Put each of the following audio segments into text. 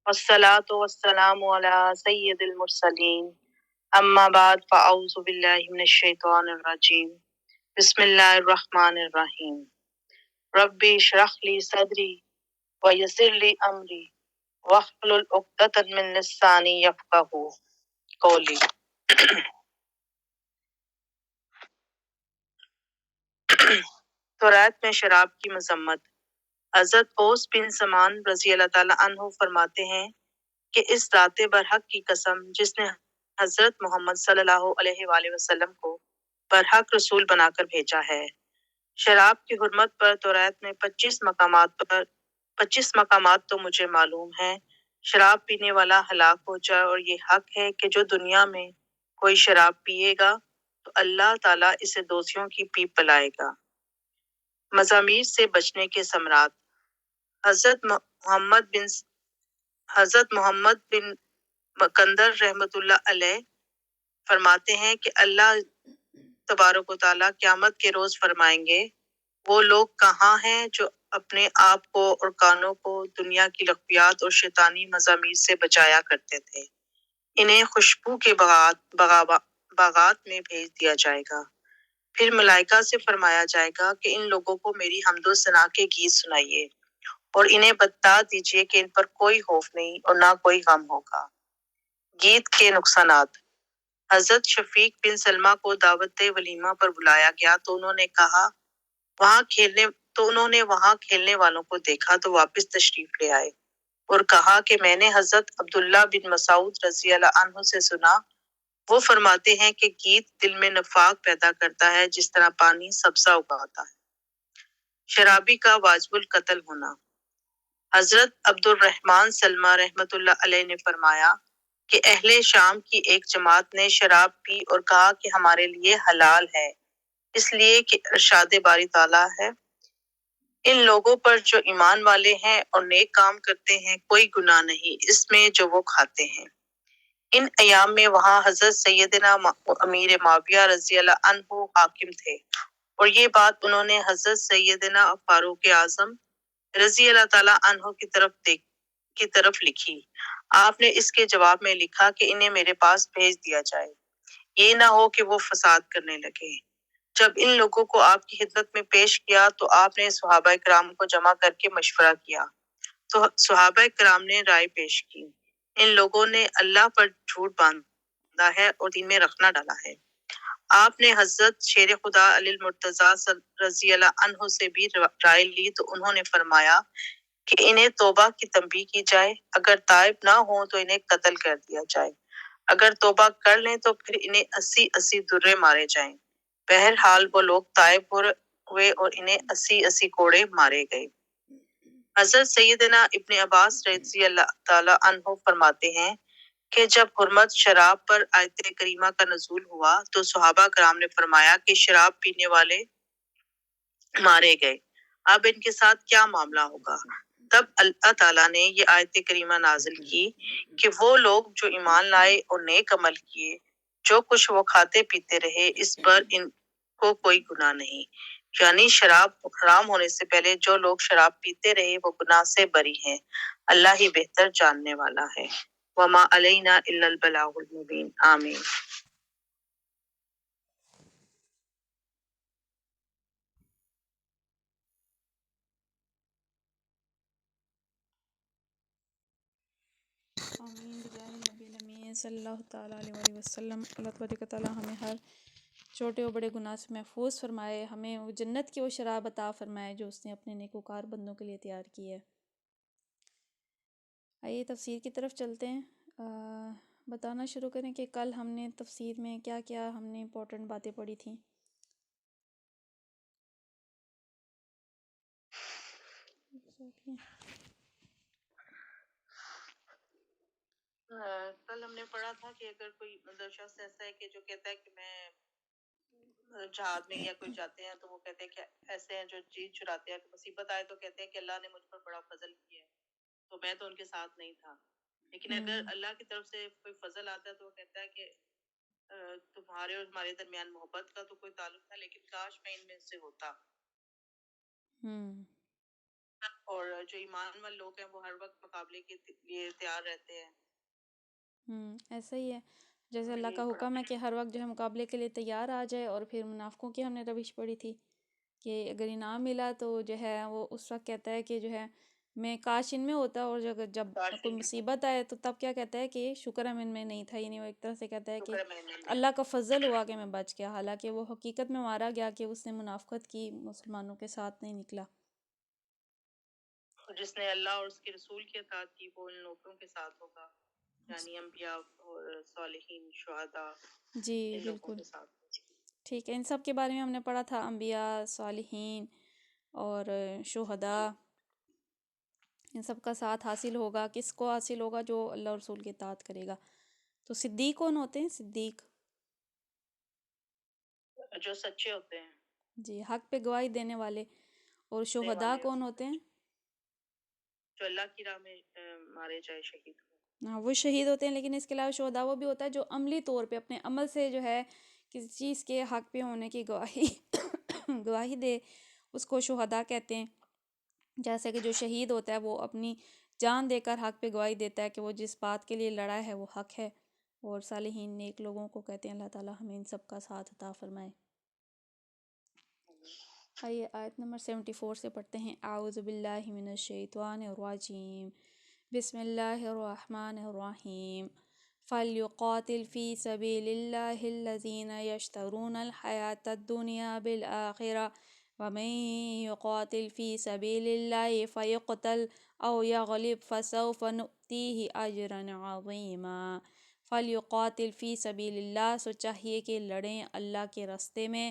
والصلاة والسلام على سيد المرسلين اما بعد فاعوذ باللہ من الشیطان الرجیم بسم اللہ الرحمن الرحیم ربی اشرح لی صدری ویسر لی امری واحلل عقدۃ من لسانی یفقہوا قولی۔ تورات میں شراب کی مذمت۔ حضرت اوس بن سمان رضی اللہ تعالیٰ عنہ فرماتے ہیں کہ اس ذات برحق کی قسم جس نے حضرت محمد صلی اللہ علیہ وآلہ وسلم کو برحق رسول بنا کر بھیجا ہے، شراب کی حرمت پر تورات میں 25 مقامات تو مجھے معلوم ہیں۔ شراب پینے والا ہلاک ہو جائے، اور یہ حق ہے کہ جو دنیا میں کوئی شراب پیے گا تو اللہ تعالیٰ اسے دوزیوں کی پیپ پلائے گا۔ مزامیر سے بچنے کے ثمرات۔ حضرت محمد بن مکندر رحمۃ اللہ علیہ فرماتے ہیں کہ اللہ تبارک و تعالیٰ قیامت کے روز فرمائیں گے، وہ لوگ کہاں ہیں جو اپنے آپ کو اور کانوں کو دنیا کی لغویات اور شیطانی مزامیر سے بچایا کرتے تھے؟ انہیں خوشبو کے باغات میں بھیج دیا جائے گا۔ پھر ملائکہ سے فرمایا جائے گا کہ ان لوگوں کو میری حمد و ثنا کے گیت سنائیے، اور انہیں بتا دیجیے کہ ان پر کوئی خوف نہیں اور نہ کوئی غم ہوگا۔ گیت کے نقصانات۔ حضرت شفیق بن سلمہ کو دعوت ولیمہ پر بلایا گیا تو انہوں نے وہاں کھیلنے والوں کو دیکھا تو واپس تشریف لے آئے اور کہا کہ میں نے حضرت عبداللہ بن مسعود رضی اللہ عنہ سے سنا، وہ فرماتے ہیں کہ گیت دل میں نفاق پیدا کرتا ہے جس طرح پانی سبزہ اگاتا ہے۔ شرابی کا واجب القتل ہونا۔ حضرت عبد الرحمن سلمہ رحمۃ اللہ علیہ نے فرمایا کہ اہل شام کی ایک جماعت نے شراب پی اور کہا کہ ہمارے لیے حلال ہے، اس لیے کہ ارشاد باری تعالیٰ ہے، ان لوگوں پر جو ایمان والے ہیں اور نیک کام کرتے ہیں کوئی گناہ نہیں اس میں جو وہ کھاتے ہیں۔ ان ایام میں وہاں حضرت سیدنا امیر معاویہ رضی اللہ عنہ حاکم تھے، اور یہ بات انہوں نے حضرت سیدنا فاروق اعظم رضی اللہ تعالیٰ عنہ کی طرف لکھی۔ آپ نے اس کے جواب میں لکھا کہ انہیں میرے پاس بھیج دیا جائے، یہ نہ ہو کہ وہ فساد کرنے لگے۔ جب ان لوگوں کو آپ کی خدمت میں پیش کیا تو آپ نے صحابہ کرام کو جمع کر کے مشورہ کیا، تو صحابہ کرام نے رائے پیش کی، ان لوگوں نے اللہ پر جھوٹ باندھا ہے اور دین میں رخنہ ڈالا ہے۔ آپ نے حضرت شیر خدا علی المرتضیٰ رضی اللہ عنہ سے بھی رائے لی تو انہوں نے فرمایا کہ انہیں توبہ کی تنبیہ کی جائے، اگر تائب نہ ہوں تو انہیں قتل کر دیا جائے، اگر توبہ کر لیں تو پھر انہیں 80 درے مارے جائیں۔ بہرحال وہ لوگ تائب ہوئے اور انہیں 80 کوڑے مارے گئے۔ حضرت سیدنا ابن عباس رضی اللہ تعالیٰ عنہ فرماتے ہیں کہ جب حرمت شراب پر آیت کریمہ کا نزول ہوا تو صحابہ کرام نے فرمایا کہ شراب پینے والے مارے گئے، اب ان کے ساتھ کیا معاملہ ہوگا؟ تب اللہ تعالیٰ نے یہ آیت کریمہ نازل کی کہ وہ لوگ جو ایمان لائے اور نیک عمل کیے، جو کچھ وہ کھاتے پیتے رہے اس پر ان کو کوئی گناہ نہیں، یعنی شراب حرام ہونے سے پہلے جو لوگ شراب پیتے رہے وہ گناہ سے بری ہیں، اللہ ہی بہتر جاننے والا ہے۔ وما علینا الا البلاغ المبین۔ آمین۔ آمین بجاہ نبی الامین صلی اللہ تعالیٰ علیہ وآلہ وسلم۔ اللہ تبارک و تعالیٰ ہمیں ہر چھوٹے اور بڑے گناہ سے محفوظ فرمائے، ہمیں وہ جنت کی وہ شراب عطا فرمائے جو اس نے اپنے نیکوکار بندوں کے لیے تیار کی ہے۔ آئیے تفسیر کی طرف چلتے ہیں۔ بتانا شروع کریں کہ کل ہم نے تفسیر میں کیا کیا ہم نے امپورٹنٹ باتیں پڑھی تھیں۔ کل ہم نے پڑھا تھا کہ اگر کوئی شخص ایسا ہے کہ جو کہتا ہے کہ میں جہاد میں یا کوئی جاتے ہیں تو وہ کہتے ہیں کہ ایسے ہیں جو چیز چراتے ہیں، کہ مصیبت آئے تو کہتے ہیں کہ اللہ نے مجھ پر بڑا فضل کیا ہے تو میں تو ان کے ساتھ نہیں تھا، لیکن اگر اللہ کی طرف سے کوئی فضل آتا ہے تو وہ کہتا ہے کہ تمہارے اور ہمارے درمیان محبت کا تو کوئی تعلق تھا، لیکن کاش میں ان میں سے ہوتا۔ اور جو ایمان والے لوگ ہیں وہ ہر وقت مقابلے کے لیے تیار رہتے ہیں۔ ایسا ہی ہے، جیسے اللہ یہی کا پڑھا۔ حکم ہے کہ ہر وقت جو ہے مقابلے کے لیے تیار آ جائے، اور پھر منافقوں کی ہم نے روش پڑھی تھی کہ اگر انعام ملا تو جو ہے وہ اس وقت کہتا ہے کہ جو ہے میں کاش ان میں ہوتا، اور جب کوئی مصیبت آئے تو تب کیا کہتا ہے کہ شکر ہے ان میں نہیں تھا، یعنی وہ ایک طرح سے کہتا ہے کہ اللہ کا فضل ہوا کہ میں بچ گیا، حالانکہ وہ حقیقت میں مارا گیا کہ اس نے منافقت کی، مسلمانوں کے ساتھ نہیں نکلا۔ جس نے اللہ اور اس کے رسول کی اطاعت کی وہ ان لوگوں کے ساتھ ہوگا، یعنی انبیاء اور صالحین، شہداء، جی ان لوگوں بالکل کے ساتھ۔ ٹھیک ہے، ان سب کے بارے میں ہم نے پڑھا تھا، انبیاء، صالحین اور شہداء، ان سب کا ساتھ حاصل ہوگا، کس کو حاصل ہوگا؟ جو اللہ اور رسول کی اطاعت کرے گا۔ تو صدیق کون ہوتے ہیں؟ صدیق جو سچے ہوتے ہیں، جی، حق پہ گواہی دینے والے۔ اور دینے شہداء والے، کون ہوتے ہیں؟ جو اللہ کی راہ میں مارے جائے، شہید ہو۔ ہاں، وہ شہید ہوتے ہیں، لیکن اس کے علاوہ شہداء وہ بھی ہوتا ہے جو عملی طور پہ اپنے عمل سے جو ہے کسی چیز کے حق پہ ہونے کی گواہی گواہی دے، اس کو شہداء کہتے ہیں۔ جیسے کہ جو شہید ہوتا ہے وہ اپنی جان دے کر حق پہ گواہی دیتا ہے کہ وہ جس بات کے لیے لڑا ہے وہ حق ہے۔ اور صالحین نیک لوگوں کو کہتے ہیں۔ اللہ تعالیٰ ہمیں ان سب کا ساتھ عطا فرمائے۔ آئیے آیت نمبر 74 سے پڑھتے ہیں۔ اعوذ باللہ من الشیطان الرجیم، بسم اللہ الرحمن الرحیم۔ فَلْيُقَاتِلْ فِي سَبِيلِ اللَّهِ الَّذِينَ يَشْتَرُونَ الْحَيَاةَ الدُّنْيَا بِالْآخِرَةِ وَمَن يُقَاتِلْ فِي سَبِيلِ اللَّهِ فَيُقْتَلْ أَوْ يَغْلِبْ فَسَوْفَ نُؤْتِيهِ أَجْرًا عَظِيمًا۔ فَلْيُقَاتِلْ فِي سَبِيلِ اللَّهِ، سو چاہیے کہ لڑیں اللہ کے راستے میں،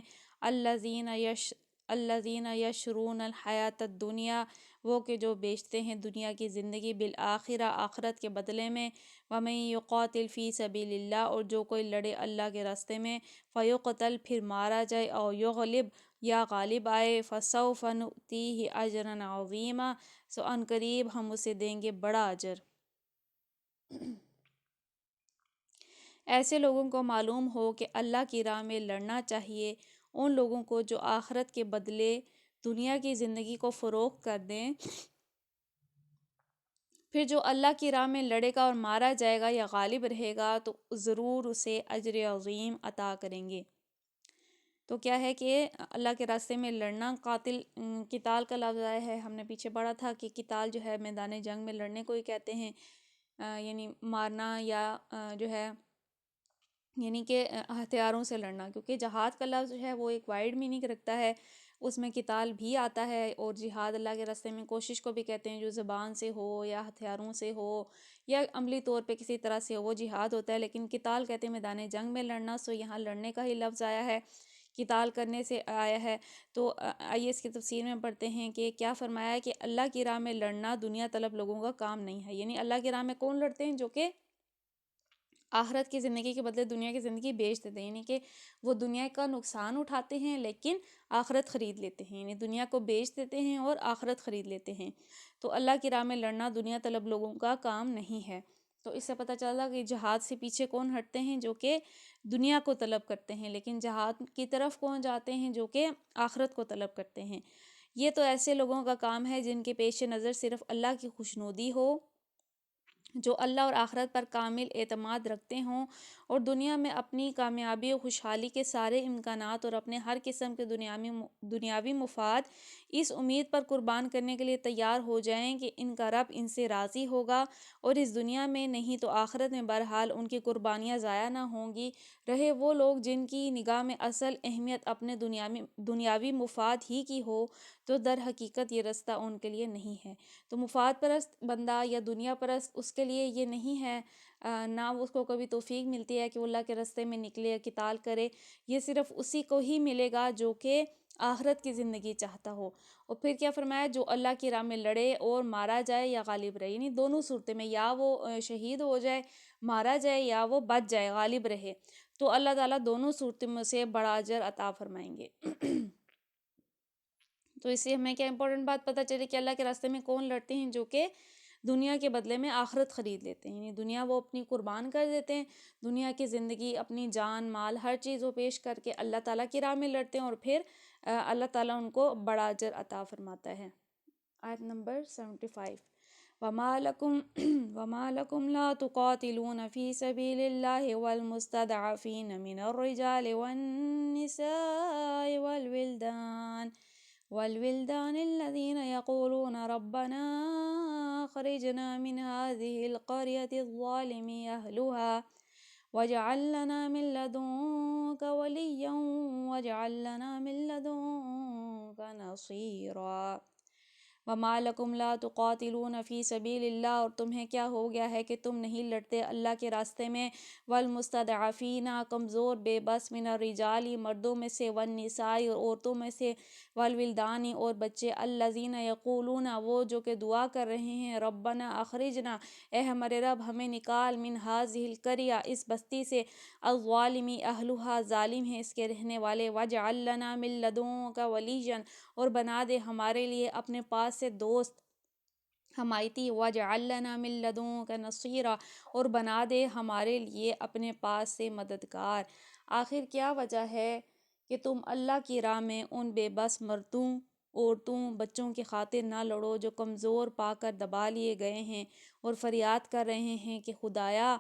الذین یشرون الحیات الدنیا، وہ کہ جو بیچتے ہیں دنیا کی زندگی، بالآخرہ، آخرت کے بدلے میں، ومن یقاتل فی سبیل اللہ، اور جو کوئی لڑے اللہ کے راستے میں، فیقتل، پھر مارا جائے، او یغلب، یا غالب آئے، فسوف نؤتیہ اجرا عظیما، سو ان قریب ہم اسے دیں گے بڑا اجر۔ ایسے لوگوں کو معلوم ہو کہ اللہ کی راہ میں لڑنا چاہیے، ان لوگوں کو جو آخرت کے بدلے دنیا کی زندگی کو فروخت کر دیں، پھر جو اللہ کی راہ میں لڑے گا اور مارا جائے گا یا غالب رہے گا تو ضرور اسے اجر عظیم عطا کریں گے۔ تو کیا ہے کہ اللہ کے راستے میں لڑنا، قاتل، قتال کا لفظ آیا ہے، ہم نے پیچھے پڑھا تھا کہ قتال جو ہے میدان جنگ میں لڑنے کو ہی کہتے ہیں، یعنی مارنا یا جو ہے یعنی کہ ہتھیاروں سے لڑنا، کیونکہ جہاد کا لفظ جو ہے وہ ایک وائڈ میننگ رکھتا ہے، اس میں قتال بھی آتا ہے، اور جہاد اللہ کے راستے میں کوشش کو بھی کہتے ہیں، جو زبان سے ہو یا ہتھیاروں سے ہو یا عملی طور پہ کسی طرح سے ہو، وہ جہاد ہوتا ہے۔ لیکن قتال کہتے ہیں میدان جنگ میں لڑنا، سو یہاں لڑنے کا ہی لفظ آیا ہے، قتال کرنے سے آیا ہے۔ تو آئیے اس کی تفسیر میں پڑھتے ہیں کہ کیا فرمایا ہے کہ اللہ کی راہ میں لڑنا دنیا طلب لوگوں کا کام نہیں ہے، یعنی اللہ کی راہ میں کون لڑتے ہیں؟ جو کہ آخرت کی زندگی کے بدلے دنیا کی زندگی بیچ دیتے ہیں، یعنی کہ وہ دنیا کا نقصان اٹھاتے ہیں لیکن آخرت خرید لیتے ہیں، یعنی دنیا کو بیچ دیتے ہیں اور آخرت خرید لیتے ہیں۔ تو اللہ کی راہ میں لڑنا دنیا طلب لوگوں کا کام نہیں ہے۔ تو اس سے پتہ چلا کہ جہاد سے پیچھے کون ہٹتے ہیں؟ جو کہ دنیا کو طلب کرتے ہیں، لیکن جہاد کی طرف کون جاتے ہیں؟ جو کہ آخرت کو طلب کرتے ہیں۔ یہ تو ایسے لوگوں کا کام ہے جن کے پیش نظر صرف اللہ کی خوشنودی ہو، جو اللہ اور آخرت پر کامل اعتماد رکھتے ہوں، اور دنیا میں اپنی کامیابی و خوشحالی کے سارے امکانات اور اپنے ہر قسم کے دنیاوی مفاد اس امید پر قربان کرنے کے لیے تیار ہو جائیں کہ ان کا رب ان سے راضی ہوگا، اور اس دنیا میں نہیں تو آخرت میں بہرحال ان کی قربانیاں ضائع نہ ہوں گی۔ رہے وہ لوگ جن کی نگاہ میں اصل اہمیت اپنے دنیاوی مفاد ہی کی ہو، تو در حقیقت یہ رستہ ان کے لیے نہیں ہے۔ تو مفاد پرست بندہ یا دنیا پرست، اس کے لیے یہ نہیں ہے، نہ اس کو کبھی توفیق ملتی ہے کہ وہ اللہ کے راستے میں نکلے، قتال کرے۔ یہ صرف اسی کو ہی ملے گا جو کہ آخرت کی زندگی چاہتا ہو۔ اور پھر کیا فرمایا؟ جو اللہ کی راہ میں لڑے اور مارا جائے یا غالب رہے، یعنی دونوں صورتیں میں، یا وہ شہید ہو جائے، مارا جائے، یا وہ بچ جائے، غالب رہے، تو اللہ تعالیٰ دونوں صورتوں میں سے بڑا اجر عطا فرمائیں گے۔ تو اس سے ہمیں کیا امپورٹنٹ بات پتہ چلے کہ اللہ کے راستے میں کون لڑتے ہیں؟ جو کہ دنیا کے بدلے میں آخرت خرید لیتے ہیں، یعنی دنیا وہ اپنی قربان کر دیتے ہیں، دنیا کی زندگی، اپنی جان مال، ہر چیز وہ پیش کر کے اللہ تعالیٰ کی راہ میں لڑتے ہیں، اور پھر اللہ تعالیٰ ان کو بڑا اجر عطا فرماتا ہے۔ آیت نمبر 75۔ وما لكم لا تقاتلون في سبيل الله والمستضعفين من الرجال والنساء والولدان الذين يقولون ربنا أخرجنا من هذه القرية الظالم أهلها واجعل لنا من لدنك وليا واجعل لنا من لدنك نصيرا۔ وما لکم لا تقاتلون فی سبیل اللہ، اور تمہیں کیا ہو گیا ہے کہ تم نہیں لڑتے اللہ کے راستے میں، والمستضعفین کمزور بے بس، من الرجال مردوں میں سے، والنساء اور عورتوں میں سے، والولدان اور بچے، الذین یقولون وہ جو کہ دعا کر رہے ہیں، ربنا اخرجنا اے ہمارے رب ہمیں نکال، من ہذہ القریہ اس بستی سے، الظالم اہلھا ظالم ہیں اس کے رہنے والے، واجعل لنا من لدنک ولیا اور بنا دے ہمارے لیے اپنے پاس سے دوست حمایتی، واجعل لنا من لدنک نصیرا اور بنا دے ہمارے لیے اپنے پاس سے مددگار۔ آخر کیا وجہ ہے کہ تم اللہ کی راہ میں ان بے بس مردوں، عورتوں، بچوں کی خاطر نہ لڑو جو کمزور پا کر دبا لیے گئے ہیں اور فریاد کر رہے ہیں کہ خدایا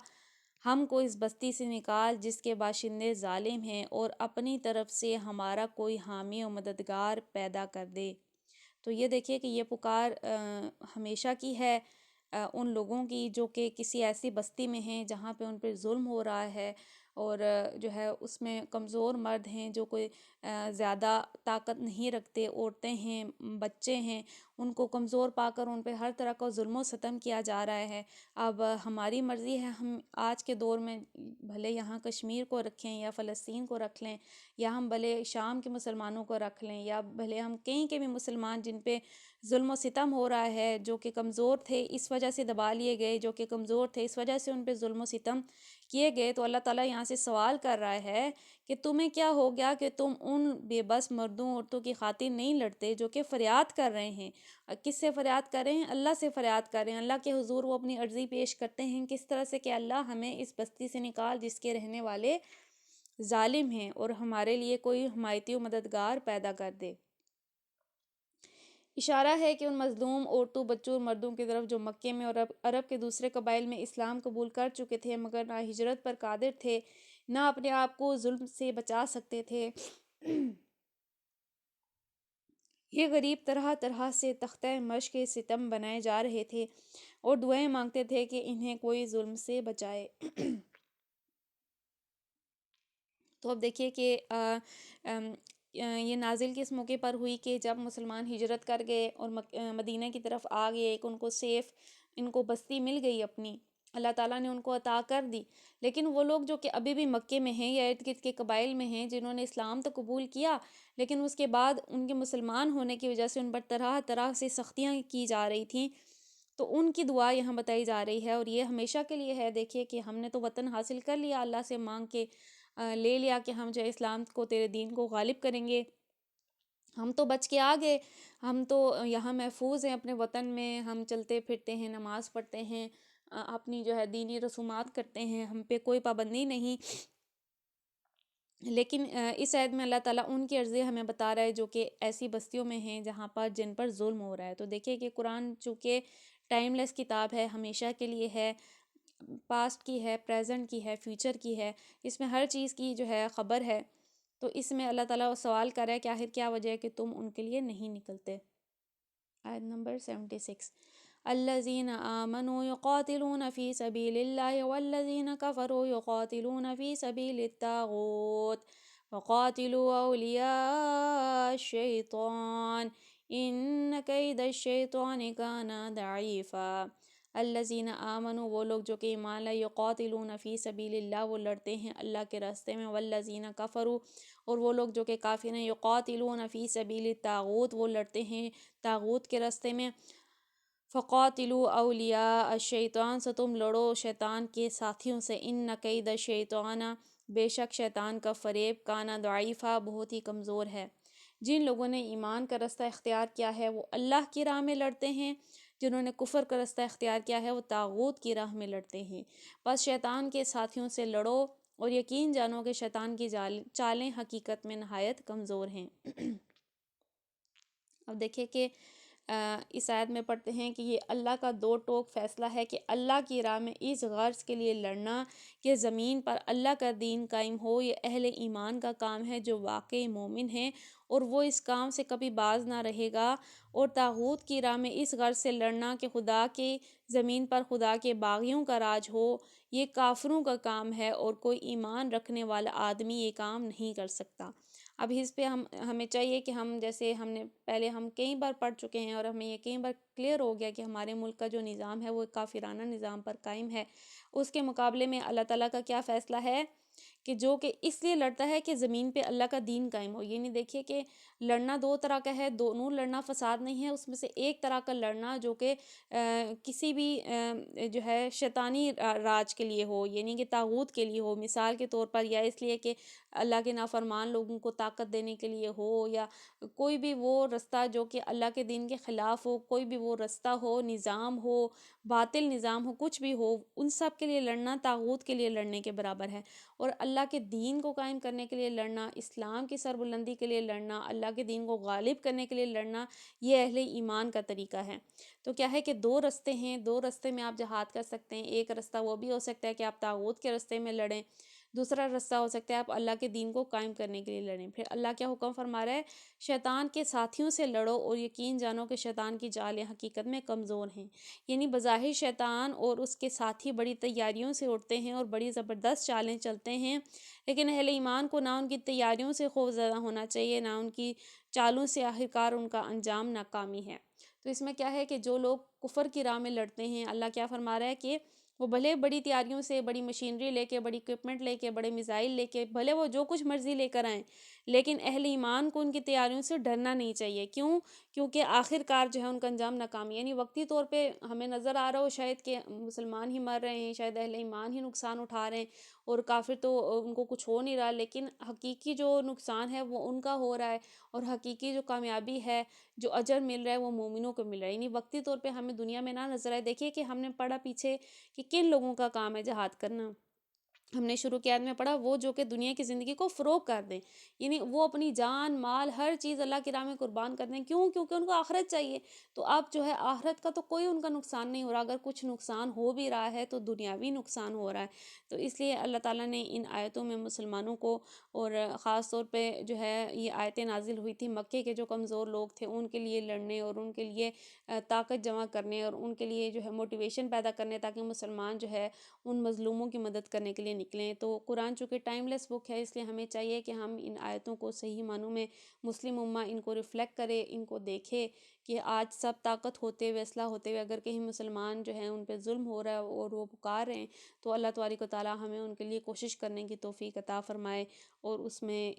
ہم کو اس بستی سے نکال جس کے باشندے ظالم ہیں، اور اپنی طرف سے ہمارا کوئی حامی و مددگار پیدا کر دے۔ تو یہ دیکھیے کہ یہ پکار ہمیشہ کی ہے ان لوگوں کی جو کہ کسی ایسی بستی میں ہیں جہاں پہ ان پہ ظلم ہو رہا ہے، اور جو ہے اس میں کمزور مرد ہیں جو کوئی زیادہ طاقت نہیں رکھتے، عورتیں ہیں، بچے ہیں، ان کو کمزور پا کر ان پہ ہر طرح کا ظلم و ستم کیا جا رہا ہے۔ اب ہماری مرضی ہے، ہم آج کے دور میں بھلے یہاں کشمیر کو رکھیں یا فلسطین کو رکھ لیں، یا ہم بھلے شام کے مسلمانوں کو رکھ لیں، یا بھلے ہم کہیں کے بھی مسلمان جن پہ ظلم و ستم ہو رہا ہے، جو کہ کمزور تھے اس وجہ سے دبا لیے گئے، جو کہ کمزور تھے اس وجہ سے ان پہ ظلم و ستم کیے گئے، تو اللہ تعالیٰ یہاں سے سوال کر رہا ہے کہ تمہیں کیا ہو گیا کہ تم ان بے بس مردوں عورتوں کی خاطر نہیں لڑتے جو کہ فریاد کر رہے ہیں۔ کس سے فریاد کر رہے ہیں؟ اللہ سے فریاد کر رہے ہیں، اللہ کے حضور وہ اپنی عرضی پیش کرتے ہیں کس طرح سے کہ اللہ ہمیں اس بستی سے نکال جس کے رہنے والے ظالم ہیں، اور ہمارے لیے کوئی حمایتی و مددگار پیدا کر دے۔ اشارہ ہے کہ ان مظلوم عورتوں، بچوں اور مردوں کی طرف جو مکے میں اور عرب کے دوسرے قبائل میں اسلام قبول کر چکے تھے مگر نہ ہجرت پر قادر تھے، نہ اپنے آپ کو ظلم سے بچا سکتے تھے۔ یہ غریب طرح طرح سے تختہ مشق ستم بنائے جا رہے تھے اور دعائیں مانگتے تھے کہ انہیں کوئی ظلم سے بچائے۔ تو اب دیکھیے کہ یہ نازل کس موقع پر ہوئی کہ جب مسلمان ہجرت کر گئے اور مدینہ کی طرف آ گئے، ایک ان کو سیف ان کو بستی مل گئی اپنی، اللہ تعالیٰ نے ان کو عطا کر دی، لیکن وہ لوگ جو کہ ابھی بھی مکے میں ہیں یا ارد گرد کے قبائل میں ہیں جنہوں نے اسلام تو قبول کیا لیکن اس کے بعد ان کے مسلمان ہونے کی وجہ سے ان پر طرح طرح سے سختیاں کی جا رہی تھیں، تو ان کی دعا یہاں بتائی جا رہی ہے، اور یہ ہمیشہ کے لیے ہے۔ دیکھیے کہ ہم نے تو وطن حاصل کر لیا، اللہ سے مانگ کے لے لیا کہ ہم جو اسلام کو، تیرے دین کو غالب کریں گے، ہم تو بچ کے آ گئے، ہم تو یہاں محفوظ ہیں اپنے وطن میں، ہم چلتے پھرتے ہیں، نماز پڑھتے ہیں، اپنی جو ہے دینی رسومات کرتے ہیں، ہم پہ کوئی پابندی نہیں۔ لیکن اس عہد میں اللہ تعالیٰ ان کی عرضیں ہمیں بتا رہا ہے جو کہ ایسی بستیوں میں ہیں جہاں پر جن پر ظلم ہو رہا ہے۔ تو دیکھیے کہ قرآن چونکہ ٹائم لیس کتاب ہے، ہمیشہ کے لیے ہے، پاسٹ کی ہے، پریزنٹ کی ہے، فیوچر کی ہے، اس میں ہر چیز کی جو ہے خبر ہے، تو اس میں اللہ تعالیٰ سوال کر رہا ہے کہ آخر کیا وجہ ہے کہ تم ان کے لیے نہیں نکلتے۔ آیت نمبر 76۔ الذین آمنوا یقاتلون فی سبیل اللہ والذین کفروا یقاتلون فی سبیل الطاغوت وقاتلوا اولیاء الشیطان ان کید الشیطان کان ضعیفا۔ الذین آمنوا وہ لوگ جو کہ ایمان لائے، یقاتلون فی سبیل اللہ وہ لڑتے ہیں اللہ کے راستے میں، والذین کفروا اور وہ لوگ جو کہ کافر ہیں، یقاتلون فی سبیل الطاغوت وہ لڑتے ہیں طاغوت کے راستے میں، فقاتلوا اولیاء الشیطان سے تم لڑو شیطان کے ساتھیوں سے، ان کید الشیطان بے شک شیطان کا فریب کانا ضعیفا بہت ہی کمزور ہے۔ جن لوگوں نے ایمان کا راستہ اختیار کیا ہے وہ اللہ کی راہ میں لڑتے ہیں، جنہوں نے کفر کا راستہ اختیار کیا ہے وہ طاغوت کی راہ میں لڑتے ہیں۔ بس شیطان کے ساتھیوں سے لڑو اور یقین جانو کہ شیطان کی چالیں حقیقت میں نہایت کمزور ہیں۔ اب دیکھیں کہ اس آیت میں پڑھتے ہیں کہ یہ اللہ کا دو ٹوک فیصلہ ہے کہ اللہ کی راہ میں اس غرض کے لیے لڑنا کہ زمین پر اللہ کا دین قائم ہو، یہ اہل ایمان کا کام ہے جو واقعی مومن ہیں، اور وہ اس کام سے کبھی باز نہ رہے گا۔ اور طاغوت کی راہ میں اس غرض سے لڑنا کہ خدا کی زمین پر خدا کے باغیوں کا راج ہو، یہ کافروں کا کام ہے، اور کوئی ایمان رکھنے والا آدمی یہ کام نہیں کر سکتا۔ اب اس پہ ہمیں چاہیے کہ ہم، جیسے ہم نے پہلے ہم کئی بار پڑھ چکے ہیں اور ہمیں یہ کئی بار کلیئر ہو گیا کہ ہمارے ملک کا جو نظام ہے وہ ایک کافرانہ نظام پر قائم ہے، اس کے مقابلے میں اللہ تعالیٰ کا کیا فیصلہ ہے کہ جو کہ اس لیے لڑتا ہے کہ زمین پہ اللہ کا دین قائم ہو۔ یعنی دیکھیے کہ لڑنا دو طرح کا ہے، دونوں لڑنا فساد نہیں ہے، اس میں سے ایک طرح کا لڑنا جو کہ کسی بھی جو ہے شیطانی راج کے لیے ہو، یعنی کہ طاغوت کے لیے ہو، مثال کے طور پر، یا اس لیے کہ اللہ کے نافرمان لوگوں کو طاقت دینے کے لیے ہو، یا کوئی بھی وہ رستہ جو کہ اللہ کے دین کے خلاف ہو، کوئی بھی وہ رستہ ہو، نظام ہو، باطل نظام ہو، کچھ بھی ہو، ان سب کے لیے لڑنا طاغوت کے لیے لڑنے کے برابر ہے۔ اور اللہ کے دین کو قائم کرنے کے لیے لڑنا، اسلام کی سربلندی کے لیے لڑنا، اللہ کے دین کو غالب کرنے کے لیے لڑنا، یہ اہل ایمان کا طریقہ ہے۔ تو کیا ہے کہ دو رستے ہیں، دو رستے میں آپ جہاد کر سکتے ہیں۔ ایک رستہ وہ بھی ہو سکتا ہے کہ آپ طاغوت کے رستے میں لڑیں، دوسرا رستہ ہو سکتا ہے آپ اللہ کے دین کو قائم کرنے کے لیے لڑیں۔ پھر اللہ کیا حکم فرما رہا ہے؟ شیطان کے ساتھیوں سے لڑو اور یقین جانو کہ شیطان کی جالیں حقیقت میں کمزور ہیں۔ یعنی بظاہر شیطان اور اس کے ساتھی بڑی تیاریوں سے اٹھتے ہیں اور بڑی زبردست چالیں چلتے ہیں، لیکن اہل ایمان کو نہ ان کی تیاریوں سے خوف زدہ ہونا چاہیے، نہ ان کی چالوں سے آخرکار ان کا انجام ناکامی ہے۔ تو اس میں کیا ہے کہ جو لوگ کفر کی راہ میں لڑتے ہیں، اللہ کیا فرما رہا ہے کہ وہ بھلے بڑی تیاریوں سے، بڑی مشینری لے کے، بڑی اکوپمنٹ لے کے، بڑے میزائل لے کے، بھلے وہ جو کچھ مرضی لے کر آئیں، لیکن اہل ایمان کو ان کی تیاریوں سے ڈرنا نہیں چاہیے۔ کیوں؟ کیونکہ آخر کار جو ہے ان کا انجام ناکامی، یعنی وقتی طور پہ ہمیں نظر آ رہا ہو شاید کہ مسلمان ہی مر رہے ہیں، شاید اہل ایمان ہی نقصان اٹھا رہے ہیں اور کافر تو ان کو کچھ ہو نہیں رہا، لیکن حقیقی جو نقصان ہے وہ ان کا ہو رہا ہے، اور حقیقی جو کامیابی ہے، جو اجر مل رہا ہے، وہ مومنوں کو مل رہا ہے۔ یعنی وقتی طور پہ ہمیں دنیا میں نہ نظر آئے۔ دیکھیے کہ ہم نے پڑھا پیچھے کہ کن لوگوں کا کام ہے جہاد کرنا۔ ہم نے شروع کی آیت میں پڑھا وہ جو کہ دنیا کی زندگی کو فروغ کر دیں، یعنی وہ اپنی جان مال ہر چیز اللہ کی راہ میں قربان کر دیں۔ کیوں؟ کیونکہ ان کو آخرت چاہیے۔ تو اب جو ہے آخرت کا تو کوئی ان کا نقصان نہیں ہو رہا، اگر کچھ نقصان ہو بھی رہا ہے تو دنیاوی نقصان ہو رہا ہے۔ تو اس لیے اللہ تعالیٰ نے ان آیتوں میں مسلمانوں کو، اور خاص طور پہ جو ہے یہ آیتیں نازل ہوئی تھی مکے کے جو کمزور لوگ تھے ان کے لیے لڑنے، اور ان کے لیے طاقت جمع کرنے، اور ان کے لیے جو ہے موٹیویشن پیدا کرنے، تاکہ مسلمان جو ہے ان مظلوموں کی مدد کرنے کے لیے نکلیں۔ تو قرآن چونکہ ٹائم لیس بک ہے، اس لیے ہمیں چاہیے کہ ہم ان آیتوں کو صحیح معنوں میں مسلم امہ ان کو ریفلیکٹ کرے، ان کو دیکھے کہ آج سب طاقت ہوتے ہوئے، اسلحہ ہوتے ہوئے، اگر کہیں مسلمان جو ہیں ان پہ ظلم ہو رہا ہے اور وہ پکار رہے ہیں، تو اللہ تبارک و تعالیٰ ہمیں ان کے لیے کوشش کرنے کی توفیق عطا فرمائے، اور اس میں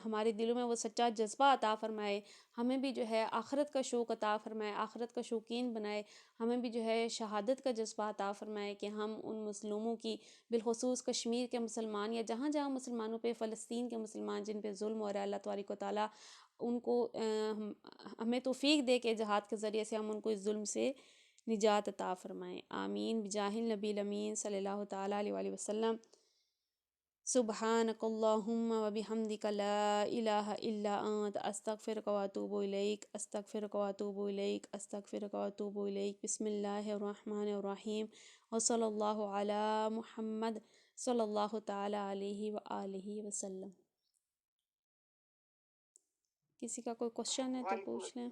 ہمارے دلوں میں وہ سچا جذبہ عطا فرمائے، ہمیں بھی جو ہے آخرت کا شوق عطا فرمائے، آخرت کا شوقین بنائے، ہمیں بھی جو ہے شہادت کا جذبہ عطا فرمائے کہ ہم ان مظلوموں کی، بالخصوص کشمیر کے مسلمان یا جہاں جہاں مسلمانوں پہ، فلسطین کے مسلمان جن پہ ظلم ہو رہا ہے، اللہ تبارک و تعالیٰ ان کو ہمیں توفیق دے کہ جہاد کے ذریعے سے ہم ان کو اس ظلم سے نجات عطا فرمائیں۔ آمین بجاہ النبی الامین صلی اللہ تعالیٰ علیہ وآلہ وسلم۔ سبحانک اللہم وبحمدک لا الہ الا انت استغفرک واتوب الیک، استغفرک واتوب الیک، استغفرک واتوب الیک۔ بسم اللہ الرحمن الرحیم، وصلی اللہ علی محمد صلی اللہ تعالیٰ علیہ وآلہ وسلم۔ کسی کا کوئی کوشچن ہے تو پوچھ لیں،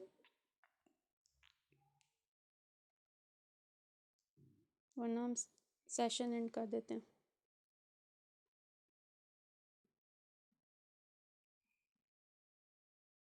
ورنہ ہم سیشن اینڈ کر دیتے ہیں۔